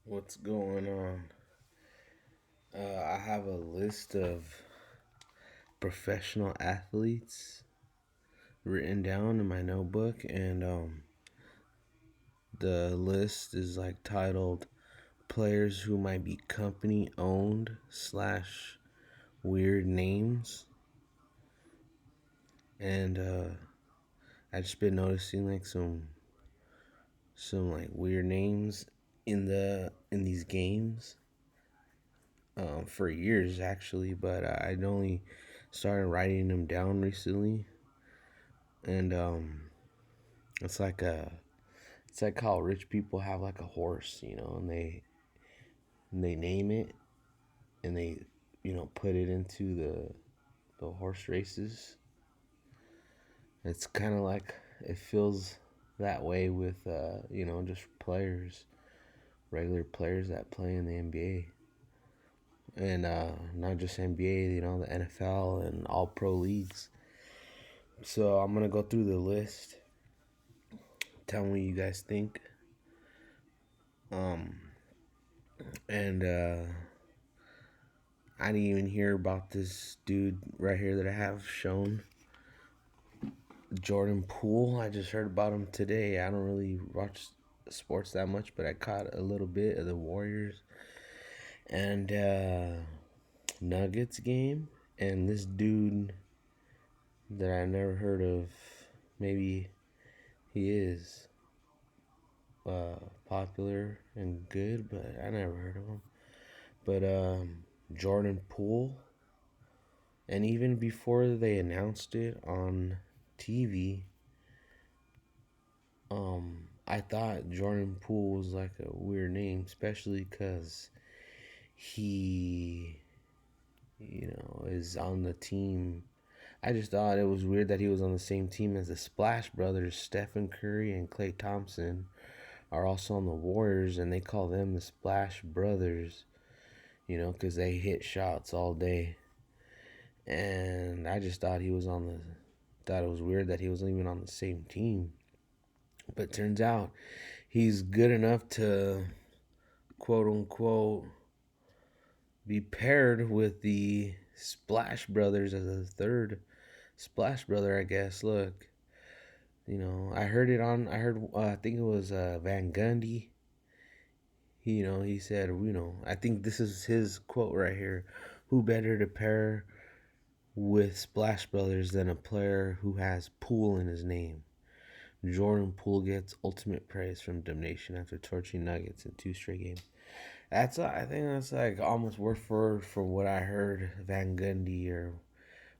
What's going on? I have a list of professional athletes written down in my notebook, and the list is like titled "Players Who Might Be Company Owned slash Weird Names," and I just been noticing like some like weird names in these games for years actually, but I'd only started writing them down recently, and it's like it's like how rich people have like a horse, and they name it and they put it into the horse races. It's kind of like it feels that way with just players, regular players that play in the NBA and not just NBA, the NFL and all pro leagues. So I'm gonna go through the list. Tell me what you guys think. Um, and I didn't even hear about this dude right here that I have shown, Jordan Poole. I just heard about him today. I don't really watch sports that much, but I caught a little bit of the Warriors and Nuggets game. And this dude that I never heard of, maybe he is uh, popular and good, but I never heard of him. But Jordan Poole, and even before they announced it on TV, I thought Jordan Poole was like a weird name, especially because he, is on the team. I just thought it was weird that he was on the same team as the Splash Brothers. Stephen Curry and Klay Thompson are also on the Warriors, and they call them the Splash Brothers, because they hit shots all day. And I just thought it was weird that he wasn't even on the same team. But turns out he's good enough to quote unquote be paired with the Splash Brothers as a third Splash Brother, I guess. Look, I heard, I think it was Van Gundy. He said, I think this is his quote right here. Who better to pair with Splash Brothers than a player who has Poole in his name? Jordan Poole gets ultimate praise from Damnation after torching Nuggets in two straight games. I think that's like almost word for word from what I heard Van Gundy or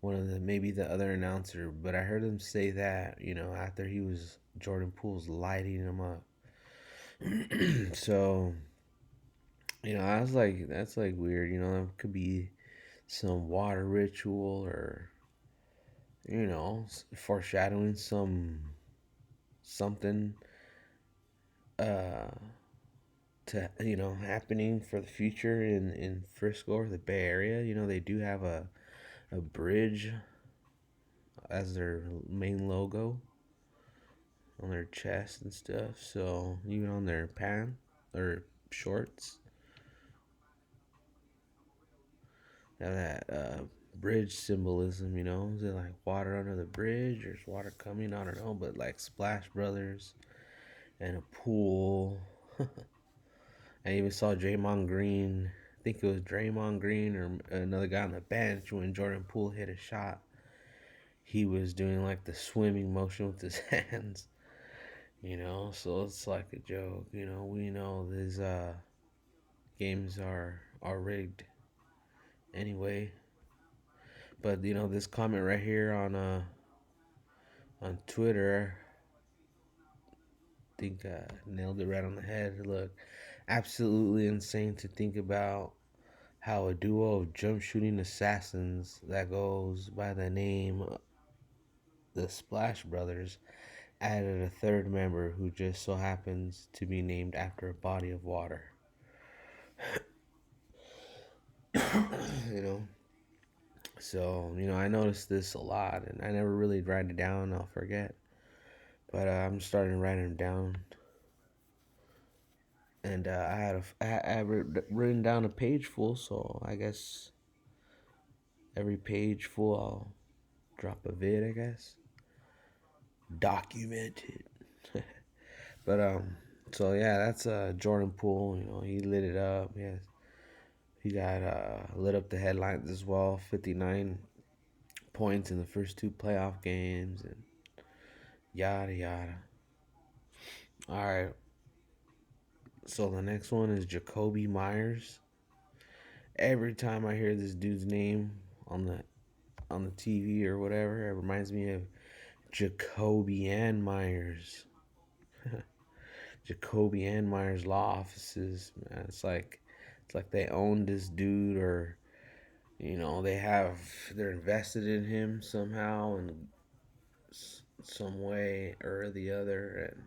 one of the maybe the other announcer, but I heard him say that after he was Jordan Poole's lighting him up. So I was like, that's like weird. It could be some water ritual or foreshadowing something uh to happening for the future in Frisco or the Bay Area. They do have a bridge as their main logo on their chest and stuff. So even on their pants or shorts, they have that bridge symbolism. Is it like water under the bridge or is water coming? I don't know, but like Splash Brothers and a pool. I even saw Draymond Green. I think it was Draymond Green or another guy on the bench when Jordan Poole hit a shot. He was doing like the swimming motion with his hands, so it's like a joke. We know these games are rigged anyway. But this comment right here on Twitter, I think nailed it right on the head. Look, absolutely insane to think about how a duo of jump shooting assassins that goes by the name the Splash Brothers added a third member who just so happens to be named after a body of water. you know. So, I noticed this a lot and I never really write it down, I'll forget. But I'm starting to write them down. and I had written down a page full, so I guess every page full I'll drop a vid. I guess documented. But so yeah, that's Jordan Poole. You know, he lit it up. Yeah, he got lit up the headlines as well. 59 points in the first two playoff games, and yada yada. All right, so the next one is Jacoby Myers. Every time I hear this dude's name on the TV or whatever, it reminds me of Jacoby and Myers. Jacoby and Myers law offices. Man, it's like they own this dude, or they're invested in him somehow in some way or the other, and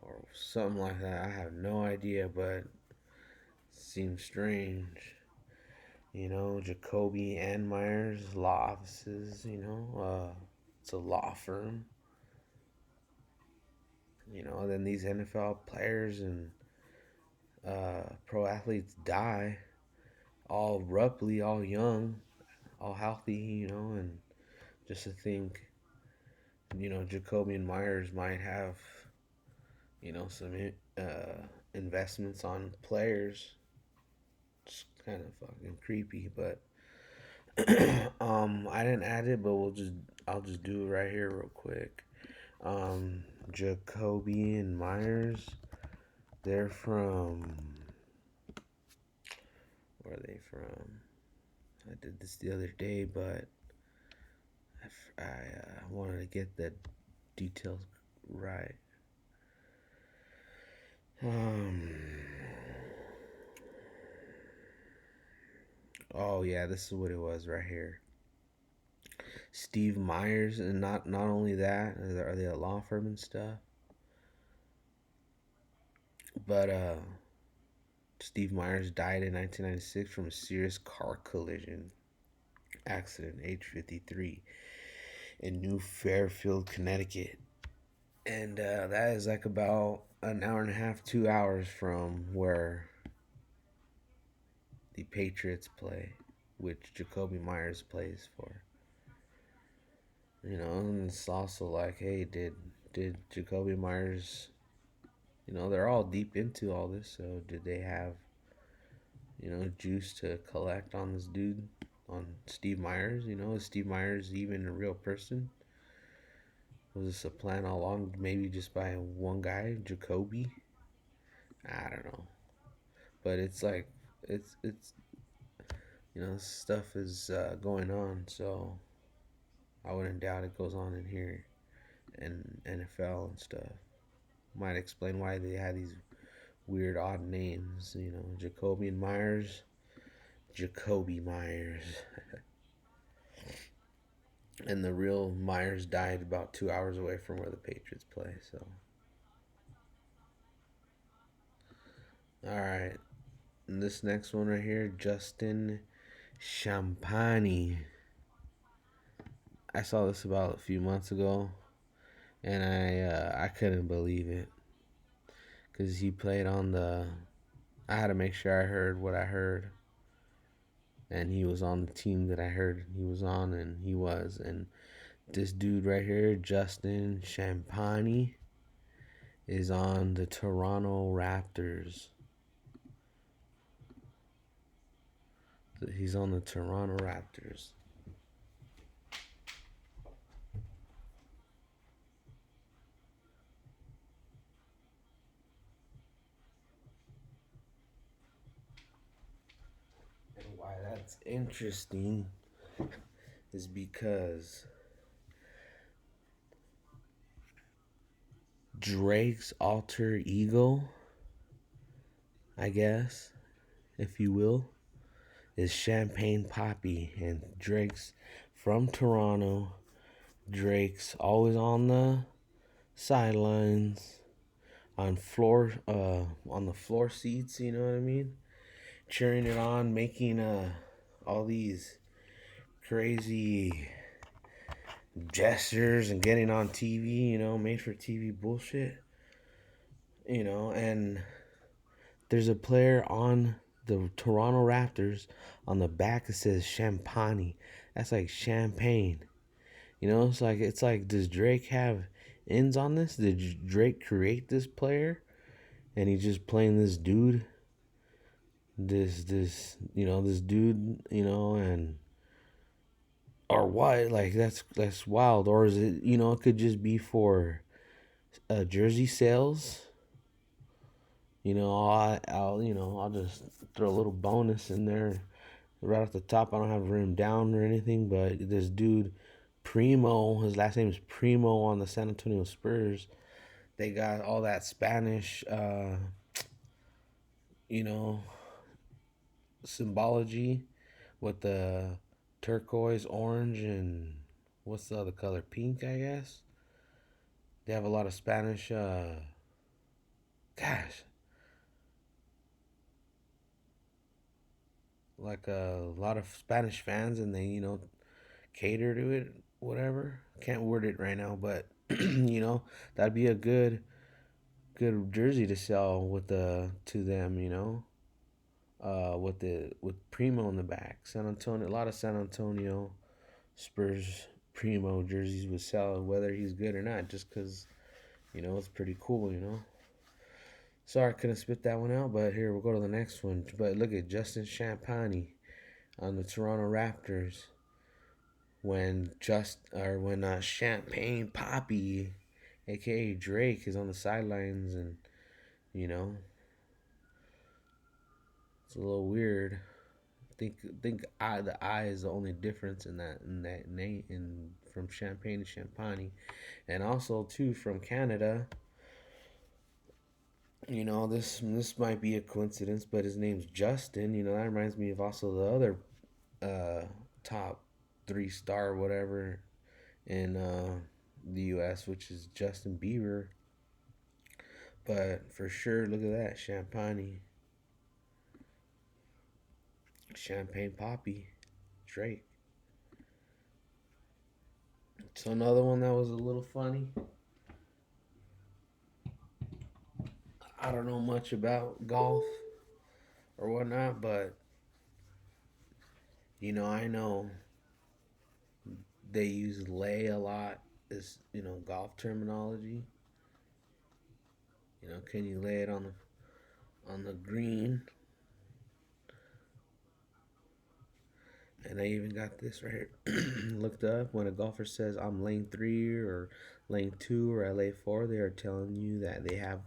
or something like that. I have no idea, but it seems strange. Jacoby and Myers law offices. It's a law firm. Then these NFL players and pro athletes die all abruptly, all young, all healthy. And just to think, Jacoby and Myers might have, some investments on players. It's kind of fucking creepy, but I didn't add it, but I'll just do it right here real quick. Jacoby and Myers, they're from, where are they from? I did this the other day, but I wanted to get the details right. Um. Oh yeah, this is what it was right here. Steve Myers, and not only that, are they a law firm and stuff? But Steve Myers died in 1996 from a serious car collision accident, age 53, in New Fairfield, Connecticut. And that is like about an hour and a half, 2 hours from where the Patriots play, which Jacoby Myers plays for. And it's also like, hey, did Jacoby Myers, they're all deep into all this, so did they have, juice to collect on this dude, on Steve Myers? Is Steve Myers even a real person? Was this a plan all along, maybe just by one guy, Jacoby? I don't know. But it's like, it's stuff is going on, so I wouldn't doubt it goes on in here and NFL and stuff. Might explain why they had these weird, odd names. Jacoby and Myers, Jacoby Myers. And the real Myers died about 2 hours away from where the Patriots play. So, all right. And this next one right here, Justin Champagny. I saw this about a few months ago, and I couldn't believe it because he played on the. I had to make sure I heard what I heard, and he was on the team that I heard he was on, and he was. And this dude right here, Justin Champagny, is on the Toronto Raptors. He's on the Toronto Raptors. And why that's interesting is because Drake's alter ego, I guess, if you will, is Champagne Poppy, and Drake's from Toronto. Drake's always on the sidelines, on the floor seats. You know what I mean? Cheering it on, making all these crazy gestures and getting on TV. Made for TV bullshit. And There's a player on the Toronto Raptors. On the back it says Champagne. That's like champagne. It's like does Drake have ends on this? Did Drake create this player and he's just playing this dude? This dude, and or what? Like that's wild. Or is it, it could just be for jersey sales. I'll just throw a little bonus in there right off the top. I don't have it written down or anything, but this dude, Primo, his last name is Primo on the San Antonio Spurs. They got all that Spanish, you know, symbology with the turquoise, orange, and what's the other color? Pink, I guess. They have a lot of Spanish, gosh, like a lot of Spanish fans, and they, cater to it, whatever. Can't word it right now, but that'd be a good jersey to sell with to them, with Primo in the back. San Antonio, a lot of San Antonio Spurs Primo jerseys would sell whether he's good or not, just because it's pretty cool. Sorry I couldn't spit that one out, but here we'll go to the next one. But look at Justin Champagny on the Toronto Raptors when Champagne Poppy, aka Drake, is on the sidelines, and you know it's a little weird. Think the I is the only difference in that name in from Champagne to Champagne, and also too from Canada. This might be a coincidence, but his name's Justin. That reminds me of also the other uh, top 3-star whatever in the U.S., which is Justin Bieber. But for sure, look at that Champagne Poppy, Drake. So another one that was a little funny. I don't know much about golf or whatnot, but I know they use lay a lot as golf terminology. Can you lay it on the green? And I even got this right here. Looked up when a golfer says I'm lane 3 or lane 2 or I lay 4, they are telling you that they have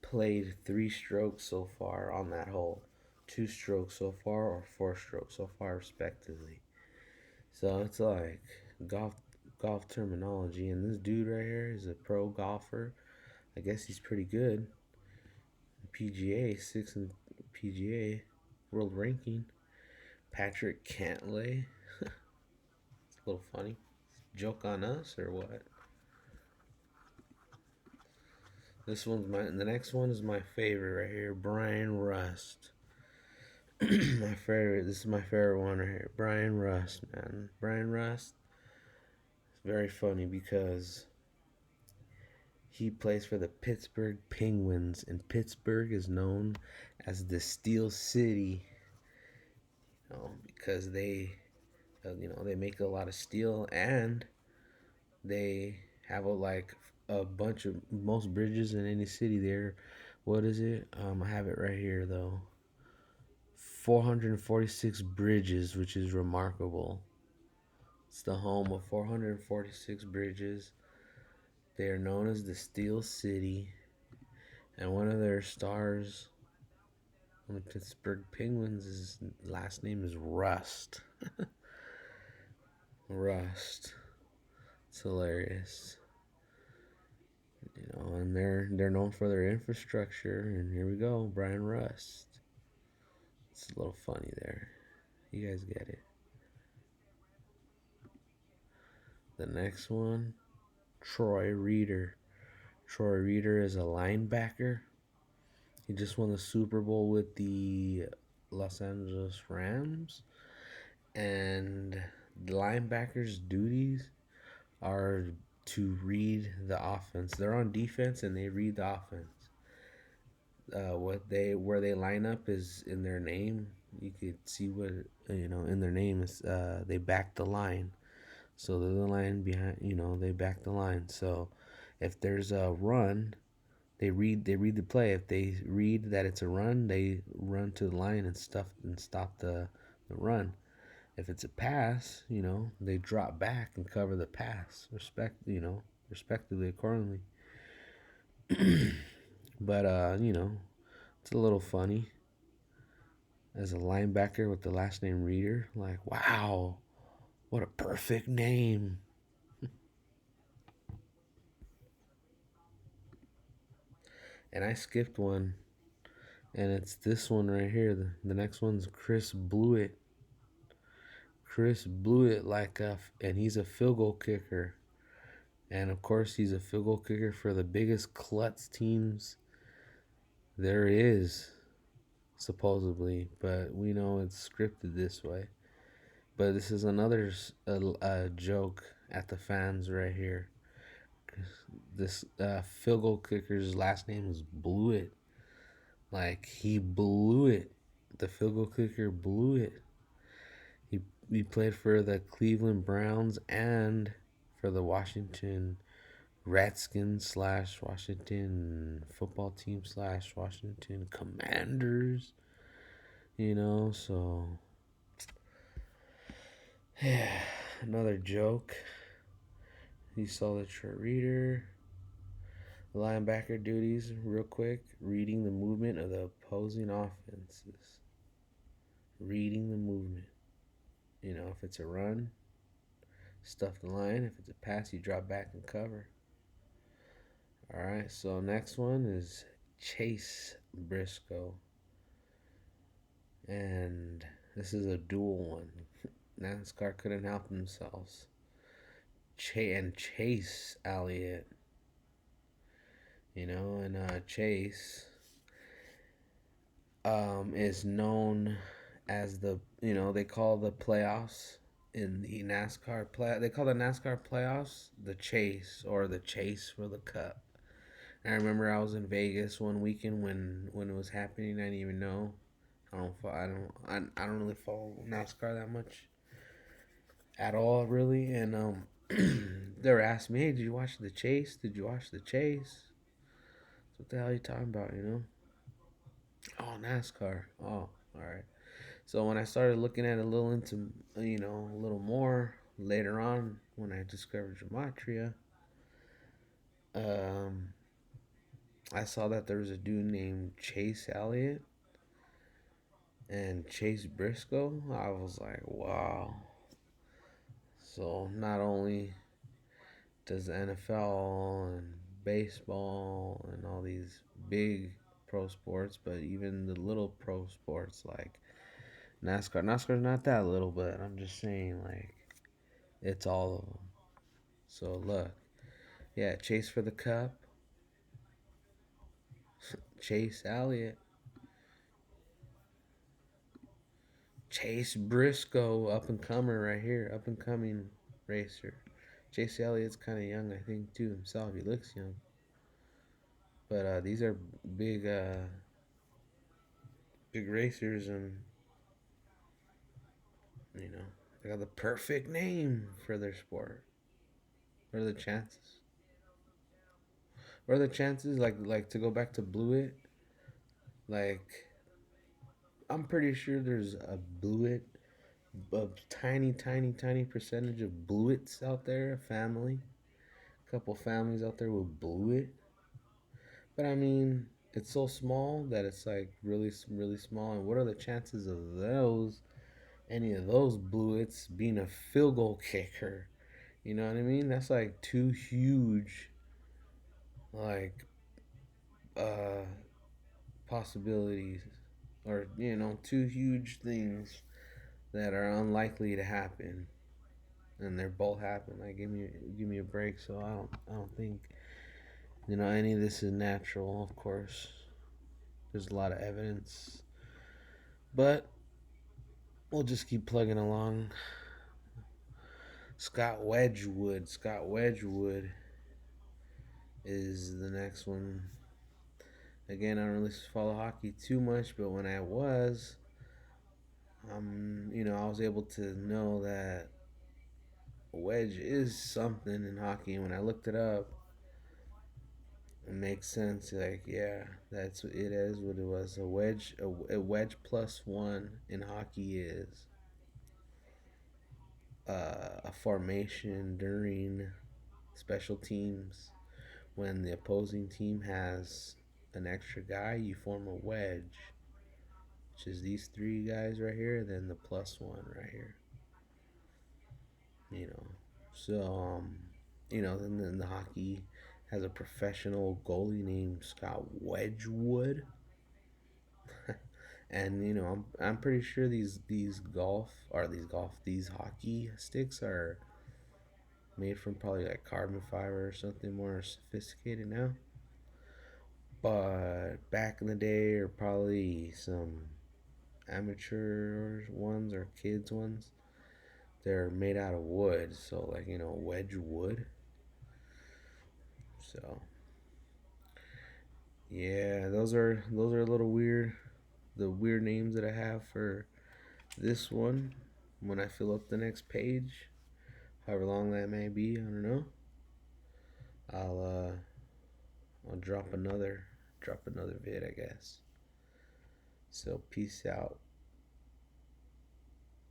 played 3 strokes so far on that hole, 2 strokes so far, or 4 strokes so far, respectively. So it's like golf terminology. And this dude right here is a pro golfer. I guess he's pretty good. PGA, 6th in PGA world ranking. Patrick Cantlay. It's a little funny. Joke on us or what? The next one is my favorite right here. Brian Rust. My favorite. This is my favorite one right here. Brian Rust, man. Brian Rust. It's very funny because he plays for the Pittsburgh Penguins, and Pittsburgh is known as the Steel City. Because they make a lot of steel, and they have a bunch of most bridges in any city there. What is it? I have it right here though. 446 bridges, which is remarkable. It's the home of 446 bridges. They are known as the Steel City, and one of their stars on the Pittsburgh Penguins, his last name is Rust. Rust. It's hilarious. And they're known for their infrastructure. And here we go, Brian Rust. It's a little funny there. You guys get it. The next one, Troy Reeder. Troy Reeder is a linebacker. He just won the Super Bowl with the Los Angeles Rams. And the linebackers' duties are to read the offense. They're on defense and they read the offense. What they where they line up is in their name. You could see what in their name is. They back the line, so they're the line behind. They back the line. So if there's a run, they read the play. If they read that it's a run, they run to the line and stuff and stop the run. If it's a pass, they drop back and cover the pass. Respectively accordingly. But it's a little funny as a linebacker with the last name Reader. Like, wow, what a perfect name. And I skipped one, and it's this one right here. The next one's Chris Blewett. Chris Blewett, and he's a field goal kicker. And of course, he's a field goal kicker for the biggest klutz teams there is, supposedly. But we know it's scripted this way. But this is another a joke at the fans right here. This field goal kicker's last name is Blewett. Like, he blew it. The field goal kicker blew it. He he played for the Cleveland Browns and for the Washington Redskins slash Washington football team slash Washington Commanders. So yeah, another joke. You saw the chart reader. Linebacker duties, real quick. Reading the movement of the opposing offenses. Reading the movement. If it's a run, stuff the line. If it's a pass, you drop back and cover. All right, so next one is Chase Briscoe. And this is a dual one. NASCAR couldn't help themselves. Chase Elliott. And Chase is known as they call the playoffs in the NASCAR play. They call the NASCAR playoffs the chase, or the chase for the cup. And I remember I was in Vegas one weekend when it was happening. I didn't even know. I don't really follow NASCAR that much at all, really. And they were asking me, "Hey, did you watch the chase? Did you watch the chase? What the hell are you talking about? Oh, NASCAR. Oh, all right." So when I started looking at it a little into, a little more later on, when I discovered gematria, um, I saw that there was a dude named Chase Elliott and Chase Briscoe. I was like, wow. So not only does the NFL and baseball and all these big pro sports, but even the little pro sports like NASCAR. NASCAR's not that little, but I'm just saying, like, it's all of them. So look, yeah, Chase for the Cup, Chase Elliott, Chase Briscoe, up and comer right here, up and coming racer. Chase Elliott's kind of young, I think, too himself. He looks young, but these are big, big racers, and they got the perfect name for their sport. What are the chances? What are the chances? Like to go back to Blewett, like I'm pretty sure there's a tiny, tiny, tiny percentage of Blewitts out there, a family, a couple families out there with Blewett. But I mean, it's so small that it's like really, really small. And what are the chances of any of those Blewitts being a field goal kicker? You know what I mean? That's like two huge, like, uh, possibilities, or two huge things that are unlikely to happen, and they're both happen. Like, give me a break. So I don't think any of this is natural. Of course, there's a lot of evidence, but we'll just keep plugging along. Scott Wedgwood is the next one. Again, I don't really follow hockey too much, but when I was, I was able to know that a wedge is something in hockey. And when I looked it up, it makes sense. Like, yeah, that's what it is. What it was. A wedge plus one in hockey is a formation during special teams. When the opposing team has an extra guy, you form a wedge, which is these three guys right here, then the plus one right here. You know, so then the hockey has a professional goalie named Scott Wedgwood, and I'm pretty sure these hockey sticks are made from probably like carbon fiber or something more sophisticated now. But back in the day, or probably some amateur ones or kids ones, they're made out of wood. So like wedge wood. So yeah, those are a little weird. The weird names that I have for this one. When I fill up the next page, however long that may be, I don't know. I'll I'll drop another vid, I guess. So peace out.